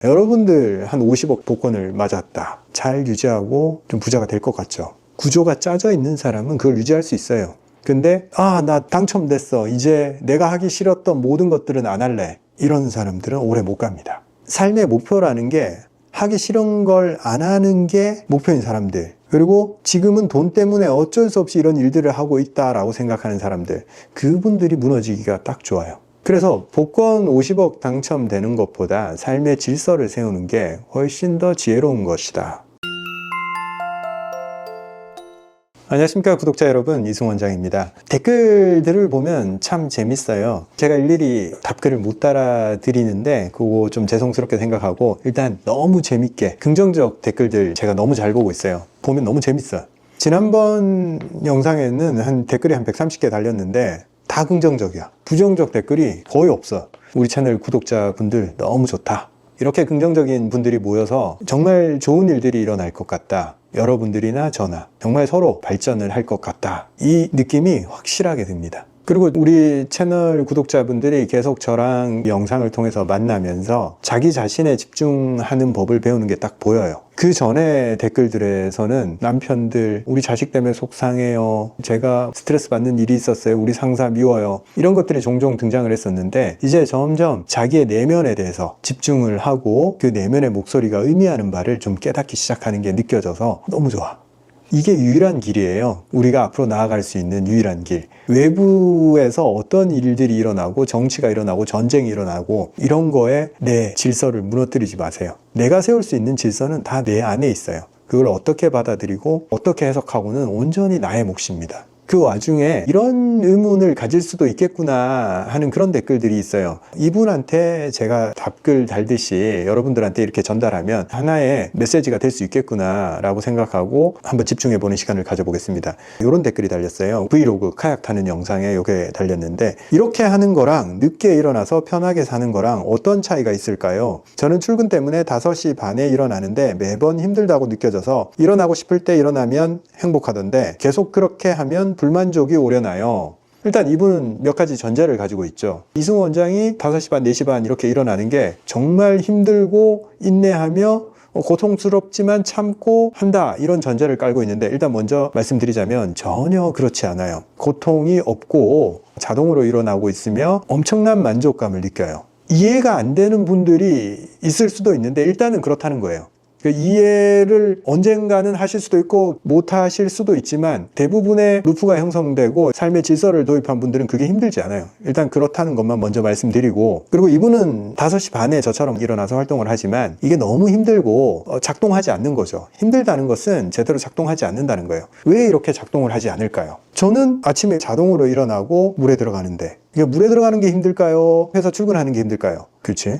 여러분들 한 50억 복권을 맞았다. 잘 유지하고 좀 부자가 될 것 같죠. 구조가 짜져 있는 사람은 그걸 유지할 수 있어요. 근데 나 당첨됐어. 이제 내가 하기 싫었던 모든 것들은 안 할래. 이런 사람들은 오래 못 갑니다. 삶의 목표라는 게 하기 싫은 걸 안 하는 게 목표인 사람들, 그리고 지금은 돈 때문에 어쩔 수 없이 이런 일들을 하고 있다라고 생각하는 사람들, 그분들이 무너지기가 딱 좋아요. 그래서 복권 50억 당첨되는 것보다 삶의 질서를 세우는 게 훨씬 더 지혜로운 것이다. 안녕하십니까 구독자 여러분, 이승원장입니다. 댓글들을 보면 참 재밌어요. 제가 일일이 답글을 못 달아드리는데 그거 좀 죄송스럽게 생각하고, 일단 너무 재밌게 긍정적 댓글들 제가 너무 잘 보고 있어요. 보면 너무 재밌어요. 지난번 영상에는 댓글이 한 130개 달렸는데 다 긍정적이야. 부정적 댓글이 거의 없어. 우리 채널 구독자분들 너무 좋다. 이렇게 긍정적인 분들이 모여서 정말 좋은 일들이 일어날 것 같다. 여러분들이나 저나 정말 서로 발전을 할 것 같다. 이 느낌이 확실하게 듭니다. 그리고 우리 채널 구독자분들이 계속 저랑 영상을 통해서 만나면서 자기 자신에 집중하는 법을 배우는 게 딱 보여요. 그 전에 댓글들에서는 남편들, 우리 자식 때문에 속상해요. 제가 스트레스 받는 일이 있었어요. 우리 상사 미워요. 이런 것들이 종종 등장을 했었는데, 이제 점점 자기의 내면에 대해서 집중을 하고 그 내면의 목소리가 의미하는 바를 좀 깨닫기 시작하는 게 느껴져서 너무 좋아. 이게 유일한 길이에요. 우리가 앞으로 나아갈 수 있는 유일한 길. 외부에서 어떤 일들이 일어나고 정치가 일어나고 전쟁이 일어나고 이런 거에 내 질서를 무너뜨리지 마세요. 내가 세울 수 있는 질서는 다 내 안에 있어요. 그걸 어떻게 받아들이고 어떻게 해석하고는 온전히 나의 몫입니다. 그 와중에 이런 의문을 가질 수도 있겠구나 하는 그런 댓글들이 있어요. 이분한테 제가 답글 달듯이 여러분들한테 이렇게 전달하면 하나의 메시지가 될 수 있겠구나 라고 생각하고 한번 집중해보는 시간을 가져보겠습니다. 이런 댓글이 달렸어요. 브이로그 카약 타는 영상에 이게 달렸는데, 이렇게 하는 거랑 늦게 일어나서 편하게 사는 거랑 어떤 차이가 있을까요? 저는 출근 때문에 5시 반에 일어나는데 매번 힘들다고 느껴져서 일어나고 싶을 때 일어나면 행복하던데 계속 그렇게 하면 불만족이 오려나요? 일단 이분은 몇 가지 전제를 가지고 있죠. 이승원 원장이 5시 반, 4시 반 이렇게 일어나는 게 정말 힘들고 인내하며 고통스럽지만 참고 한다, 이런 전제를 깔고 있는데, 일단 먼저 말씀드리자면 전혀 그렇지 않아요. 고통이 없고 자동으로 일어나고 있으며 엄청난 만족감을 느껴요. 이해가 안 되는 분들이 있을 수도 있는데 일단은 그렇다는 거예요. 이해를 언젠가는 하실 수도 있고 못 하실 수도 있지만 대부분의 루프가 형성되고 삶의 질서를 도입한 분들은 그게 힘들지 않아요. 일단 그렇다는 것만 먼저 말씀드리고, 그리고 이분은 5시 반에 저처럼 일어나서 활동을 하지만 이게 너무 힘들고 작동하지 않는 거죠. 힘들다는 것은 제대로 작동하지 않는다는 거예요. 왜 이렇게 작동을 하지 않을까요? 저는 아침에 자동으로 일어나고 물에 들어가는데 이게 물에 들어가는 게 힘들까요? 회사 출근하는 게 힘들까요? 그렇지?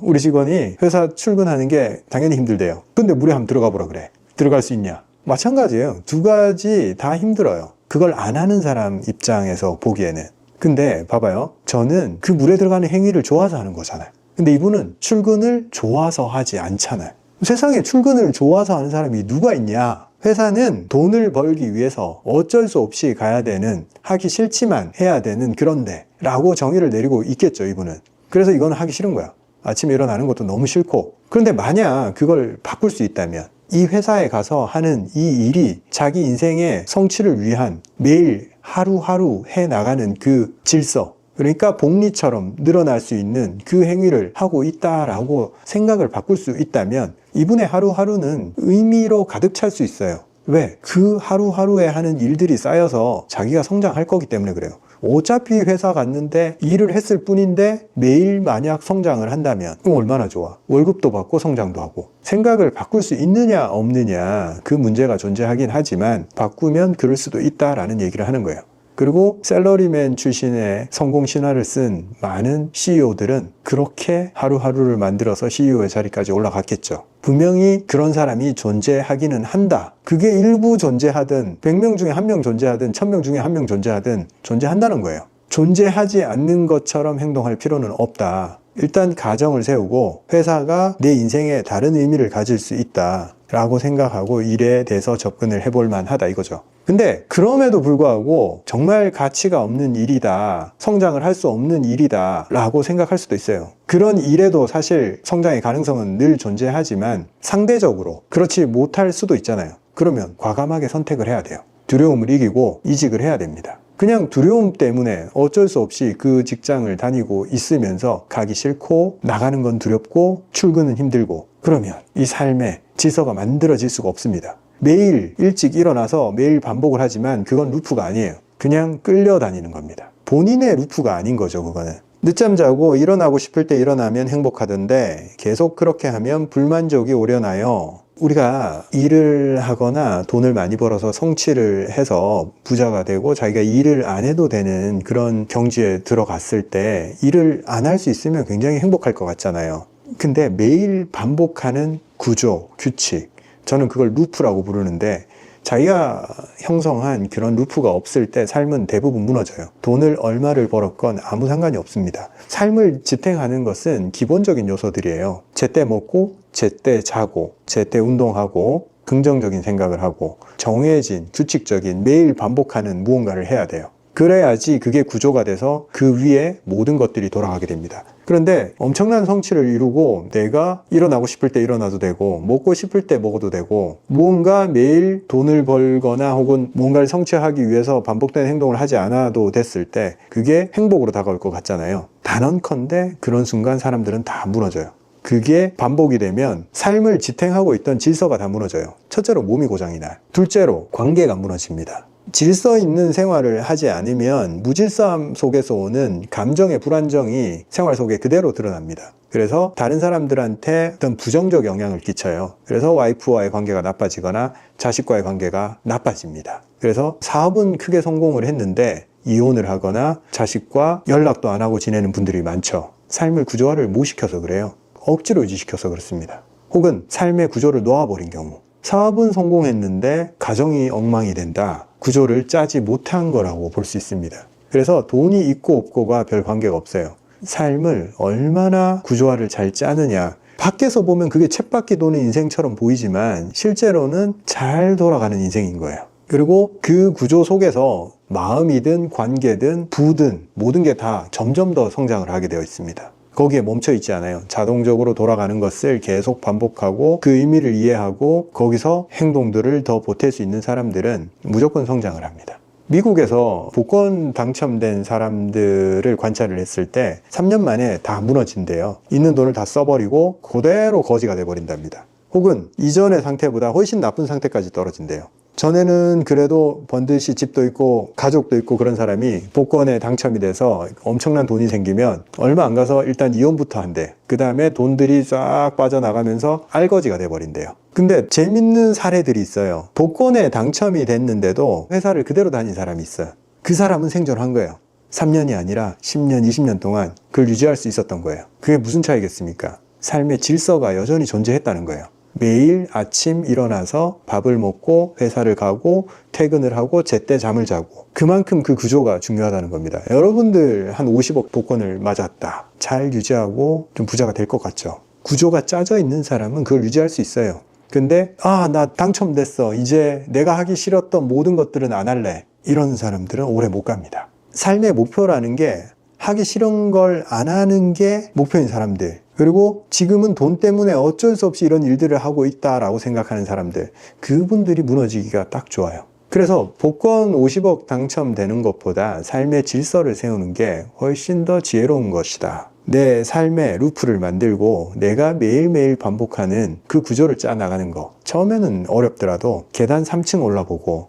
우리 직원이 회사 출근하는 게 당연히 힘들대요. 근데 물에 한번 들어가 보라 그래. 들어갈 수 있냐? 마찬가지예요. 두 가지 다 힘들어요. 그걸 안 하는 사람 입장에서 보기에는. 근데 봐봐요. 저는 그 물에 들어가는 행위를 좋아서 하는 거잖아요. 근데 이분은 출근을 좋아서 하지 않잖아요. 세상에 출근을 좋아서 하는 사람이 누가 있냐? 회사는 돈을 벌기 위해서 어쩔 수 없이 가야 되는, 하기 싫지만 해야 되는 그런데 라고 정의를 내리고 있겠죠, 이분은. 그래서 이건 하기 싫은 거야. 아침에 일어나는 것도 너무 싫고. 그런데 만약 그걸 바꿀 수 있다면, 이 회사에 가서 하는 이 일이 자기 인생의 성취를 위한 매일 하루하루 해나가는 그 질서, 그러니까 복리처럼 늘어날 수 있는 그 행위를 하고 있다라고 생각을 바꿀 수 있다면 이분의 하루하루는 의미로 가득 찰 수 있어요. 왜? 그 하루하루에 하는 일들이 쌓여서 자기가 성장할 거기 때문에 그래요. 어차피 회사 갔는데 일을 했을 뿐인데 매일 만약 성장을 한다면 그럼 얼마나 좋아. 월급도 받고 성장도 하고. 생각을 바꿀 수 있느냐 없느냐, 그 문제가 존재하긴 하지만 바꾸면 그럴 수도 있다라는 얘기를 하는 거예요. 그리고 샐러리맨 출신의 성공 신화를 쓴 많은 CEO들은 그렇게 하루하루를 만들어서 CEO의 자리까지 올라갔겠죠. 분명히 그런 사람이 존재하기는 한다. 그게 일부 존재하든 100명 중에 1명 존재하든 1000명 중에 1명 존재하든 존재한다는 거예요. 존재하지 않는 것처럼 행동할 필요는 없다. 일단 가정을 세우고 회사가 내 인생에 다른 의미를 가질 수 있다 라고 생각하고 일에 대해서 접근을 해볼 만하다 이거죠. 근데 그럼에도 불구하고 정말 가치가 없는 일이다, 성장을 할 수 없는 일이다 라고 생각할 수도 있어요. 그런 일에도 사실 성장의 가능성은 늘 존재하지만 상대적으로 그렇지 못할 수도 있잖아요. 그러면 과감하게 선택을 해야 돼요. 두려움을 이기고 이직을 해야 됩니다. 그냥 두려움 때문에 어쩔 수 없이 그 직장을 다니고 있으면서 가기 싫고 나가는 건 두렵고 출근은 힘들고, 그러면 이 삶의 질서가 만들어질 수가 없습니다. 매일 일찍 일어나서 매일 반복을 하지만 그건 루프가 아니에요. 그냥 끌려다니는 겁니다. 본인의 루프가 아닌 거죠, 그거는. 늦잠 자고 일어나고 싶을 때 일어나면 행복하던데 계속 그렇게 하면 불만족이 오려나요? 우리가 일을 하거나 돈을 많이 벌어서 성취를 해서 부자가 되고 자기가 일을 안 해도 되는 그런 경지에 들어갔을 때 일을 안 할 수 있으면 굉장히 행복할 것 같잖아요. 근데 매일 반복하는 구조, 규칙, 저는 그걸 루프라고 부르는데, 자기가 형성한 그런 루프가 없을 때 삶은 대부분 무너져요. 돈을 얼마를 벌었건 아무 상관이 없습니다. 삶을 지탱하는 것은 기본적인 요소들이에요. 제때 먹고, 제때 자고, 제때 운동하고, 긍정적인 생각을 하고, 정해진 규칙적인 매일 반복하는 무언가를 해야 돼요. 그래야지 그게 구조가 돼서 그 위에 모든 것들이 돌아가게 됩니다. 그런데 엄청난 성취를 이루고 내가 일어나고 싶을 때 일어나도 되고 먹고 싶을 때 먹어도 되고 무언가 매일 돈을 벌거나 혹은 뭔가를 성취하기 위해서 반복되는 행동을 하지 않아도 됐을 때 그게 행복으로 다가올 것 같잖아요. 단언컨대 그런 순간 사람들은 다 무너져요. 그게 반복이 되면 삶을 지탱하고 있던 질서가 다 무너져요. 첫째로 몸이 고장이 나요. 둘째로 관계가 무너집니다. 질서 있는 생활을 하지 않으면 무질서함 속에서 오는 감정의 불안정이 생활 속에 그대로 드러납니다. 그래서 다른 사람들한테 어떤 부정적 영향을 끼쳐요. 그래서 와이프와의 관계가 나빠지거나 자식과의 관계가 나빠집니다. 그래서 사업은 크게 성공을 했는데 이혼을 하거나 자식과 연락도 안 하고 지내는 분들이 많죠. 삶을 구조화를 못 시켜서 그래요. 억지로 유지시켜서 그렇습니다. 혹은 삶의 구조를 놓아버린 경우, 사업은 성공했는데 가정이 엉망이 된다. 구조를 짜지 못한 거라고 볼 수 있습니다. 그래서 돈이 있고 없고가 별 관계가 없어요. 삶을 얼마나 구조화를 잘 짜느냐. 밖에서 보면 그게 쳇바퀴 도는 인생처럼 보이지만 실제로는 잘 돌아가는 인생인 거예요. 그리고 그 구조 속에서 마음이든 관계든 부든 모든 게 다 점점 더 성장을 하게 되어 있습니다. 거기에 멈춰 있지 않아요. 자동적으로 돌아가는 것을 계속 반복하고 그 의미를 이해하고 거기서 행동들을 더 보탤 수 있는 사람들은 무조건 성장을 합니다. 미국에서 복권 당첨된 사람들을 관찰을 했을 때 3년 만에 다 무너진대요. 있는 돈을 다 써버리고 그대로 거지가 돼버린답니다. 혹은 이전의 상태보다 훨씬 나쁜 상태까지 떨어진대요. 전에는 그래도 번듯이 집도 있고 가족도 있고 그런 사람이 복권에 당첨이 돼서 엄청난 돈이 생기면 얼마 안 가서 일단 이혼부터 한대. 그 다음에 돈들이 쫙 빠져나가면서 알거지가 돼버린대요. 근데 재밌는 사례들이 있어요. 복권에 당첨이 됐는데도 회사를 그대로 다닌 사람이 있어요. 그 사람은 생존한 거예요. 3년이 아니라 10년, 20년 동안 그걸 유지할 수 있었던 거예요. 그게 무슨 차이겠습니까? 삶의 질서가 여전히 존재했다는 거예요. 매일 아침 일어나서 밥을 먹고 회사를 가고 퇴근을 하고 제때 잠을 자고, 그만큼 그 구조가 중요하다는 겁니다. 여러분들 한 50억 복권을 맞았다. 잘 유지하고 좀 부자가 될 것 같죠? 구조가 짜져 있는 사람은 그걸 유지할 수 있어요. 근데 나 당첨됐어. 이제 내가 하기 싫었던 모든 것들은 안 할래. 이런 사람들은 오래 못 갑니다. 삶의 목표라는 게 하기 싫은 걸 안 하는 게 목표인 사람들, 그리고 지금은 돈 때문에 어쩔 수 없이 이런 일들을 하고 있다라고 생각하는 사람들, 그분들이 무너지기가 딱 좋아요. 그래서 복권 50억 당첨되는 것보다 삶의 질서를 세우는 게 훨씬 더 지혜로운 것이다. 내 삶의 루프를 만들고 내가 매일매일 반복하는 그 구조를 짜나가는 거. 처음에는 어렵더라도 계단 3층 올라보고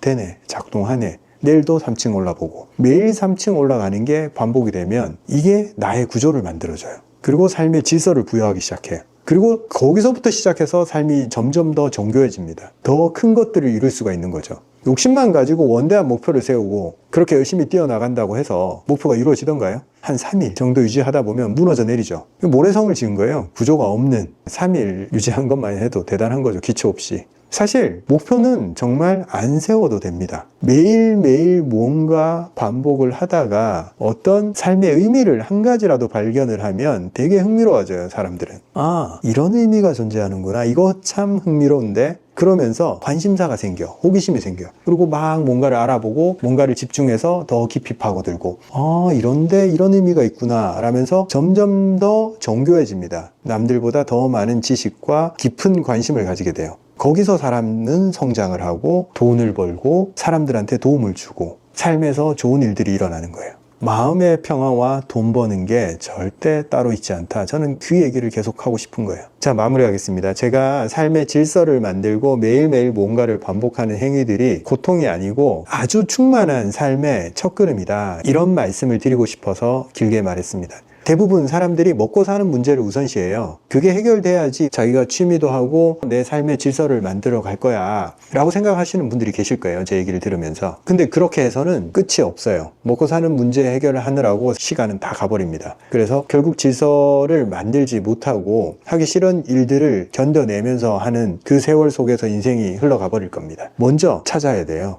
되네, 작동하네, 내일도 3층 올라보고 매일 3층 올라가는 게 반복이 되면 이게 나의 구조를 만들어줘요. 그리고 삶의 질서를 부여하기 시작해요. 그리고 거기서부터 시작해서 삶이 점점 더 정교해집니다. 더 큰 것들을 이룰 수가 있는 거죠. 욕심만 가지고 원대한 목표를 세우고 그렇게 열심히 뛰어나간다고 해서 목표가 이루어지던가요? 한 3일 정도 유지하다 보면 무너져 내리죠. 모래성을 지은 거예요. 구조가 없는 3일 유지한 것만 해도 대단한 거죠. 기초 없이. 사실 목표는 정말 안 세워도 됩니다. 매일매일 뭔가 반복을 하다가 어떤 삶의 의미를 한 가지라도 발견을 하면 되게 흥미로워져요, 사람들은. 아, 이런 의미가 존재하는구나. 이거 참 흥미로운데? 그러면서 관심사가 생겨, 호기심이 생겨. 그리고 막 뭔가를 알아보고 뭔가를 집중해서 더 깊이 파고들고, 아, 이런데 이런 의미가 있구나 라면서 점점 더 정교해집니다. 남들보다 더 많은 지식과 깊은 관심을 가지게 돼요. 거기서 사람은 성장을 하고 돈을 벌고 사람들한테 도움을 주고 삶에서 좋은 일들이 일어나는 거예요. 마음의 평화와 돈 버는 게 절대 따로 있지 않다. 저는 그 얘기를 계속 하고 싶은 거예요. 자, 마무리하겠습니다. 제가 삶의 질서를 만들고 매일매일 뭔가를 반복하는 행위들이 고통이 아니고 아주 충만한 삶의 첫걸음이다. 이런 말씀을 드리고 싶어서 길게 말했습니다. 대부분 사람들이 먹고 사는 문제를 우선시해요. 그게 해결돼야지 자기가 취미도 하고 내 삶의 질서를 만들어 갈 거야 라고 생각하시는 분들이 계실 거예요, 제 얘기를 들으면서. 근데 그렇게 해서는 끝이 없어요. 먹고 사는 문제 해결을 하느라고 시간은 다 가버립니다. 그래서 결국 질서를 만들지 못하고 하기 싫은 일들을 견뎌내면서 하는 그 세월 속에서 인생이 흘러가 버릴 겁니다. 먼저 찾아야 돼요,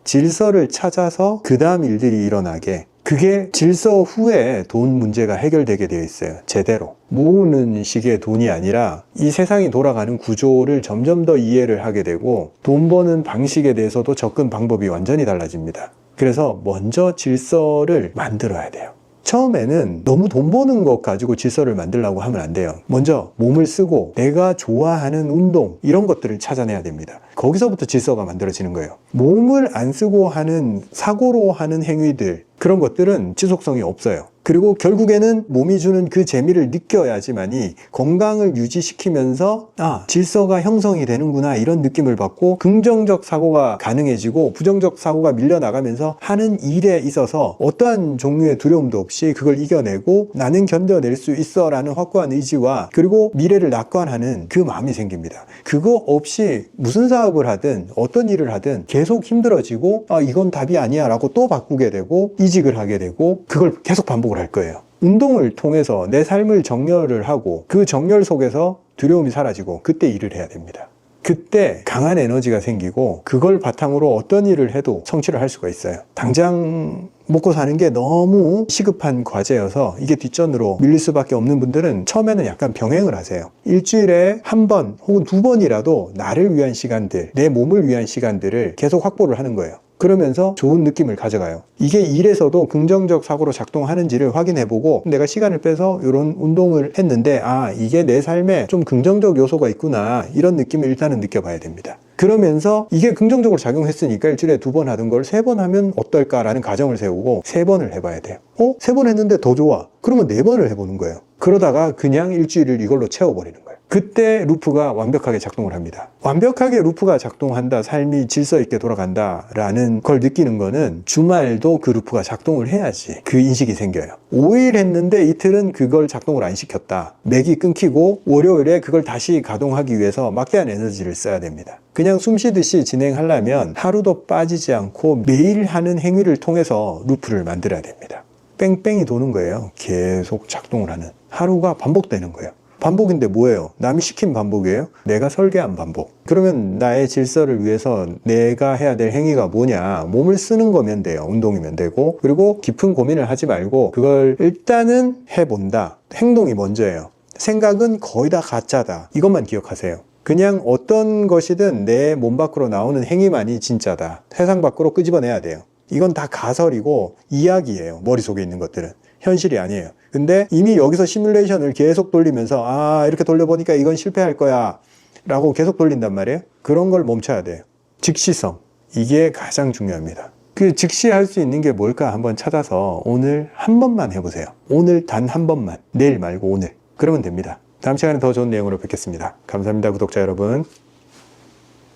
질서를 찾아서 그 다음 일들이 일어나게. 그게 질서 후에 돈 문제가 해결되게 되어 있어요. 제대로. 모으는 식의 돈이 아니라 이 세상이 돌아가는 구조를 점점 더 이해를 하게 되고 돈 버는 방식에 대해서도 접근 방법이 완전히 달라집니다. 그래서 먼저 질서를 만들어야 돼요. 처음에는 너무 돈 버는 것 가지고 질서를 만들려고 하면 안 돼요. 먼저 몸을 쓰고 내가 좋아하는 운동 이런 것들을 찾아내야 됩니다. 거기서부터 질서가 만들어지는 거예요. 몸을 안 쓰고 하는 사고로 하는 행위들 그런 것들은 지속성이 없어요. 그리고 결국에는 몸이 주는 그 재미를 느껴야지만이 건강을 유지시키면서 질서가 형성이 되는구나 이런 느낌을 받고 긍정적 사고가 가능해지고 부정적 사고가 밀려나가면서 하는 일에 있어서 어떠한 종류의 두려움도 없이 그걸 이겨내고 나는 견뎌낼 수 있어 라는 확고한 의지와 그리고 미래를 낙관하는 그 마음이 생깁니다. 그거 없이 무슨 사업을 하든 어떤 일을 하든 계속 힘들어지고 이건 답이 아니야 라고 또 바꾸게 되고 이직을 하게 되고 그걸 계속 반복을 할 거예요. 운동을 통해서 내 삶을 정렬을 하고 그 정렬 속에서 두려움이 사라지고 그때 일을 해야 됩니다. 그때 강한 에너지가 생기고 그걸 바탕으로 어떤 일을 해도 성취를 할 수가 있어요. 당장 먹고 사는 게 너무 시급한 과제여서 이게 뒷전으로 밀릴 수밖에 없는 분들은 처음에는 약간 병행을 하세요. 일주일에 한 번 혹은 두 번이라도 나를 위한 시간들, 내 몸을 위한 시간들을 계속 확보를 하는 거예요. 그러면서 좋은 느낌을 가져가요. 이게 일에서도 긍정적 사고로 작동하는지를 확인해보고 내가 시간을 빼서 이런 운동을 했는데 이게 내 삶에 좀 긍정적 요소가 있구나 이런 느낌을 일단은 느껴봐야 됩니다. 그러면서 이게 긍정적으로 작용했으니까 일주일에 2번 하던 걸 3번 하면 어떨까라는 가정을 세우고 3번을 해봐야 돼요. 3번 했는데 더 좋아. 그러면 4번을 해보는 거예요. 그러다가 그냥 일주일을 이걸로 채워버리는 거예요. 그때 루프가 완벽하게 작동을 합니다. 완벽하게 루프가 작동한다, 삶이 질서 있게 돌아간다 라는 걸 느끼는 거는 주말도 그 루프가 작동을 해야지 그 인식이 생겨요. 5일 했는데 이틀은 그걸 작동을 안 시켰다. 맥이 끊기고 월요일에 그걸 다시 가동하기 위해서 막대한 에너지를 써야 됩니다. 그냥 숨 쉬듯이 진행하려면 하루도 빠지지 않고 매일 하는 행위를 통해서 루프를 만들어야 됩니다. 뺑뺑이 도는 거예요. 계속 작동을 하는. 하루가 반복되는 거예요. 반복인데 뭐예요? 남이 시킨 반복이에요? 내가 설계한 반복. 그러면 나의 질서를 위해서 내가 해야 될 행위가 뭐냐? 몸을 쓰는 거면 돼요. 운동이면 되고. 그리고 깊은 고민을 하지 말고 그걸 일단은 해본다. 행동이 먼저예요. 생각은 거의 다 가짜다. 이것만 기억하세요. 그냥 어떤 것이든 내 몸 밖으로 나오는 행위만이 진짜다. 세상 밖으로 끄집어내야 돼요. 이건 다 가설이고 이야기예요. 머릿속에 있는 것들은. 현실이 아니에요. 근데 이미 여기서 시뮬레이션을 계속 돌리면서 이렇게 돌려보니까 이건 실패할 거야 라고 계속 돌린단 말이에요. 그런 걸 멈춰야 돼요. 즉시성. 이게 가장 중요합니다. 그 즉시할 수 있는 게 뭘까 한번 찾아서 오늘 한 번만 해보세요. 오늘 단 한 번만. 내일 말고 오늘. 그러면 됩니다. 다음 시간에 더 좋은 내용으로 뵙겠습니다. 감사합니다, 구독자 여러분.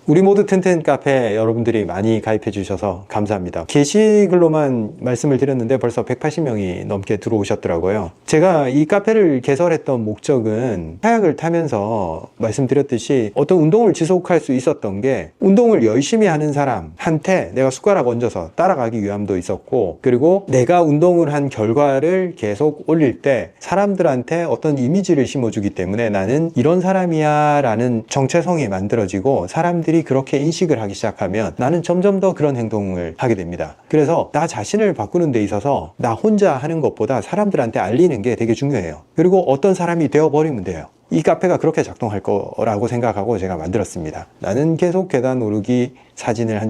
우리 모두 튼튼 카페 여러분들이 많이 가입해 주셔서 감사합니다. 게시글로만 말씀을 드렸는데 벌써 180명이 넘게 들어오셨더라고요. 제가 이 카페를 개설했던 목적은 카약을 타면서 말씀드렸듯이 어떤 운동을 지속할 수 있었던 게 운동을 열심히 하는 사람한테 내가 숟가락 얹어서 따라가기 위함도 있었고, 그리고 내가 운동을 한 결과를 계속 올릴 때 사람들한테 어떤 이미지를 심어주기 때문에 나는 이런 사람이야 라는 정체성이 만들어지고 사람들이 그렇게 인식을 하기 시작하면 나는 점점 더 그런 행동을 하게 됩니다. 그래서 나 자신을 바꾸는 데 있어서 나 혼자 하는 것보다 사람들한테 알리는 게 되게 중요해요. 그리고 어떤 사람이 되어버리면 돼요. 이 카페가 그렇게 작동할 거라고 생각하고 제가 만들었습니다. 나는 계속 계단 오르기 사진을 한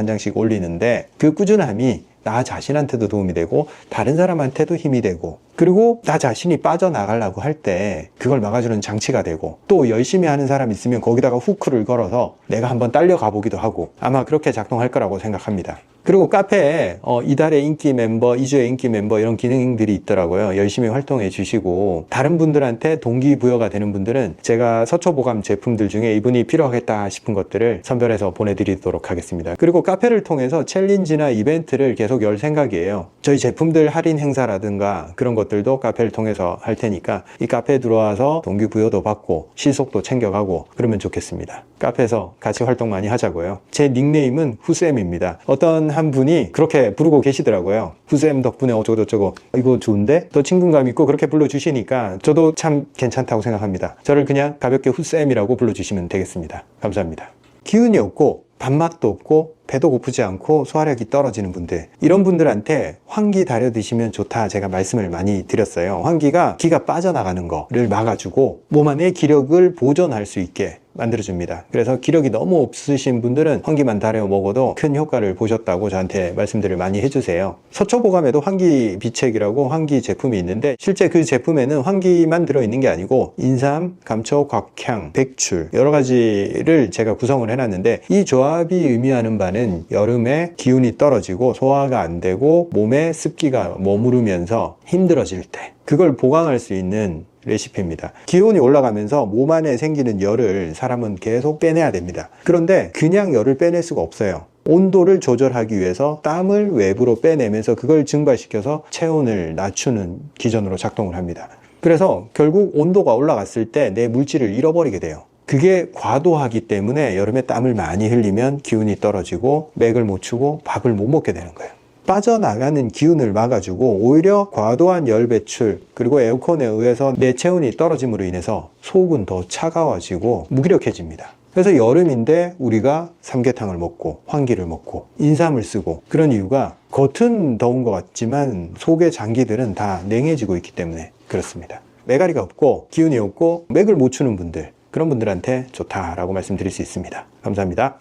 장씩 올리는데 그 꾸준함이 나 자신한테도 도움이 되고 다른 사람한테도 힘이 되고, 그리고 나 자신이 빠져나가려고 할 때 그걸 막아주는 장치가 되고, 또 열심히 하는 사람 있으면 거기다가 후크를 걸어서 내가 한번 딸려가 보기도 하고, 아마 그렇게 작동할 거라고 생각합니다. 그리고 카페에 이달의 인기 멤버, 2주의 인기 멤버 이런 기능들이 있더라고요. 열심히 활동해 주시고 다른 분들한테 동기부여가 되는 분들은 제가 서초보감 제품들 중에 이분이 필요하겠다 싶은 것들을 선별해서 보내드리도록 하겠습니다. 그리고 카페를 통해서 챌린지나 이벤트를 계속 열 생각이에요. 저희 제품들 할인 행사라든가 그런 것들도 카페를 통해서 할 테니까 이 카페에 들어와서 동기부여도 받고 실속도 챙겨가고 그러면 좋겠습니다. 카페에서 같이 활동 많이 하자고요. 제 닉네임은 후쌤입니다. 어떤 한 분이 그렇게 부르고 계시더라고요. 후쌤 덕분에 어쩌고저쩌고 이거 좋은데? 또 친근감 있고 그렇게 불러주시니까 저도 참 괜찮다고 생각합니다. 저를 그냥 가볍게 후쌤이라고 불러주시면 되겠습니다. 감사합니다. 기운이 없고 밥맛도 없고 배도 고프지 않고 소화력이 떨어지는 분들, 이런 분들한테 환기 달여 드시면 좋다 제가 말씀을 많이 드렸어요. 환기가 기가 빠져나가는 거를 막아주고 몸 안에 기력을 보존할 수 있게 만들어줍니다. 그래서 기력이 너무 없으신 분들은 환기만 달여 먹어도 큰 효과를 보셨다고 저한테 말씀들을 많이 해주세요. 서초보감에도 환기 비책이라고 환기 제품이 있는데 실제 그 제품에는 환기만 들어있는 게 아니고 인삼, 감초, 곽향, 백출 여러 가지를 제가 구성을 해놨는데, 이 조합이 의미하는 바는 여름에 기운이 떨어지고 소화가 안 되고 몸에 습기가 머무르면서 힘들어질 때 그걸 보강할 수 있는 레시피입니다. 기온이 올라가면서 몸 안에 생기는 열을 사람은 계속 빼내야 됩니다. 그런데 그냥 열을 빼낼 수가 없어요. 온도를 조절하기 위해서 땀을 외부로 빼내면서 그걸 증발시켜서 체온을 낮추는 기전으로 작동을 합니다. 그래서 결국 온도가 올라갔을 때 내 물질을 잃어버리게 돼요. 그게 과도하기 때문에 여름에 땀을 많이 흘리면 기운이 떨어지고 맥을 못 추고 밥을 못 먹게 되는 거예요. 빠져나가는 기운을 막아주고 오히려 과도한 열 배출, 그리고 에어컨에 의해서 내 체온이 떨어짐으로 인해서 속은 더 차가워지고 무기력해집니다. 그래서 여름인데 우리가 삼계탕을 먹고 환기를 먹고 인삼을 쓰고, 그런 이유가 겉은 더운 것 같지만 속의 장기들은 다 냉해지고 있기 때문에 그렇습니다. 메가리가 없고 기운이 없고 맥을 못 추는 분들, 그런 분들한테 좋다라고 말씀드릴 수 있습니다. 감사합니다.